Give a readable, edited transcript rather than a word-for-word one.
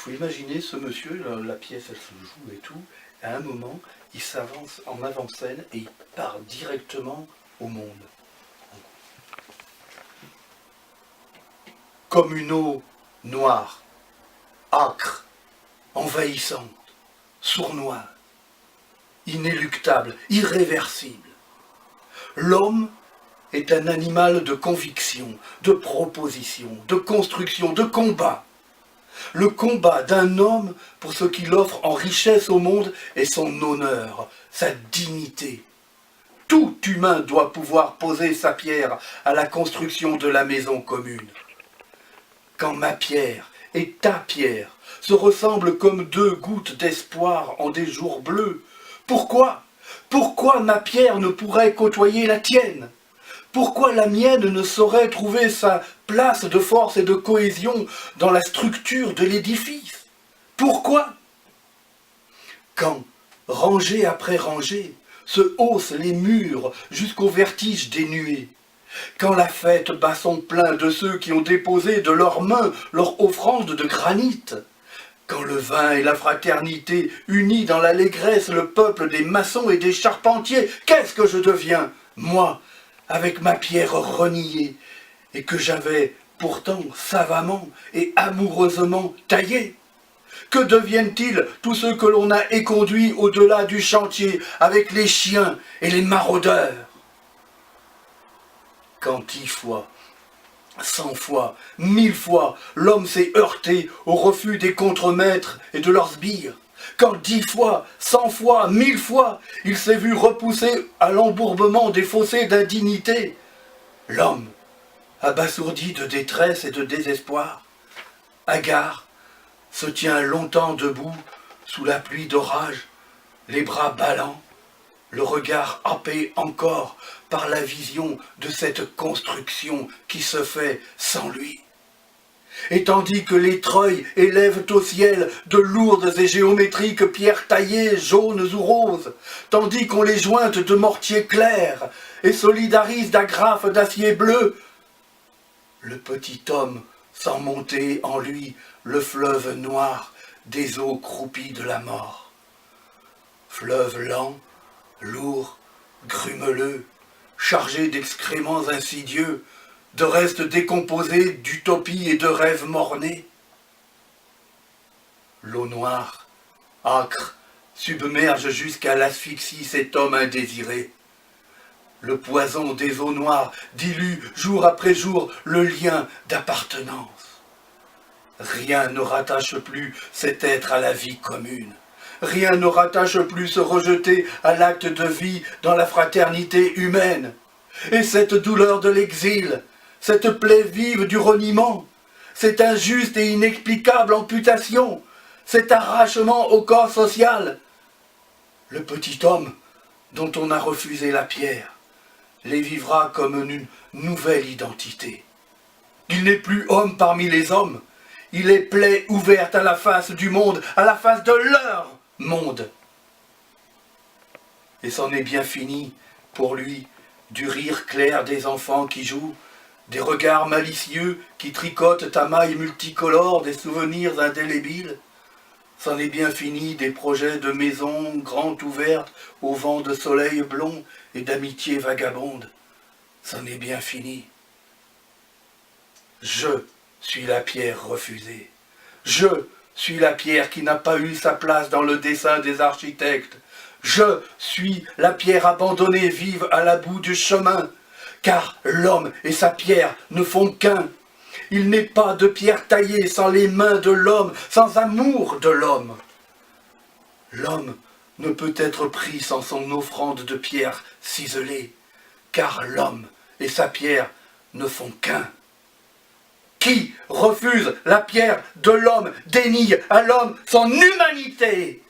faut imaginer ce monsieur, la pièce elle se joue et tout, à un moment, il s'avance en avant-scène et il part directement au monde. Comme une eau noire, âcre, envahissante, sournoise, inéluctable, irréversible. L'homme est un animal de conviction, de proposition, de construction, de combat. Le combat d'un homme pour ce qu'il offre en richesse au monde est son honneur, sa dignité. Tout humain doit pouvoir poser sa pierre à la construction de la maison commune. Quand ma pierre et ta pierre se ressemblent comme deux gouttes d'espoir en des jours bleus, pourquoi ma pierre ne pourrait côtoyer la tienne? Pourquoi la mienne ne saurait trouver sa place de force et de cohésion dans la structure de l'édifice? Pourquoi? Quand, rangée après rangée, se haussent les murs jusqu'au vertige des nuées, quand la fête bat son plein de ceux qui ont déposé de leurs mains leur offrande de granit, quand le vin et la fraternité unissent dans l'allégresse le peuple des maçons et des charpentiers, qu'est-ce que je deviens, moi, avec ma pierre reniée, et que j'avais pourtant savamment et amoureusement taillée? Que deviennent-ils tous ceux que l'on a éconduits au-delà du chantier avec les chiens et les maraudeurs? Quand 10 fois, 100 fois, 1000 fois, l'homme s'est heurté au refus des contremaîtres et de leurs sbires, quand 10 fois, 100 fois, 1000 fois, il s'est vu repoussé à l'embourbement des fossés d'indignité, l'homme, abasourdi de détresse et de désespoir, hagard, se tient longtemps debout sous la pluie d'orage, les bras ballants, le regard happé encore par la vision de cette construction qui se fait sans lui. Et tandis que les treuils élèvent au ciel de lourdes et géométriques pierres taillées, jaunes ou roses, tandis qu'on les jointe de mortiers clairs et solidarise d'agrafes d'acier bleu, le petit homme sent monter en lui le fleuve noir des eaux croupies de la mort. Fleuve lent, lourd, grumeleux, chargé d'excréments insidieux, de restes décomposés d'utopies et de rêves mornés. L'eau noire, âcre, submerge jusqu'à l'asphyxie cet homme indésiré. Le poison des eaux noires dilue jour après jour le lien d'appartenance. Rien ne rattache plus cet être à la vie commune. Rien ne rattache plus ce rejeté à l'acte de vie dans la fraternité humaine. Et cette douleur de l'exil, cette plaie vive du reniement, cette injuste et inexplicable amputation, cet arrachement au corps social, le petit homme dont on a refusé la pierre, les vivra comme une nouvelle identité. Il n'est plus homme parmi les hommes, il est plaie ouverte à la face du monde, à la face de leur monde. Et c'en est bien fini, pour lui, du rire clair des enfants qui jouent, des regards malicieux qui tricotent à mailles multicolores des souvenirs indélébiles. C'en est bien fini des projets de maisons grandes ouvertes au vent de soleil blond et d'amitié vagabonde. C'en est bien fini. Je suis la pierre refusée. Je suis la pierre qui n'a pas eu sa place dans le dessin des architectes. Je suis la pierre abandonnée vive à la bout du chemin, car l'homme et sa pierre ne font qu'un. Il n'est pas de pierre taillée sans les mains de l'homme, sans amour de l'homme. L'homme ne peut être pris sans son offrande de pierre ciselée, car l'homme et sa pierre ne font qu'un. Qui refuse la pierre de l'homme dénie à l'homme son humanité.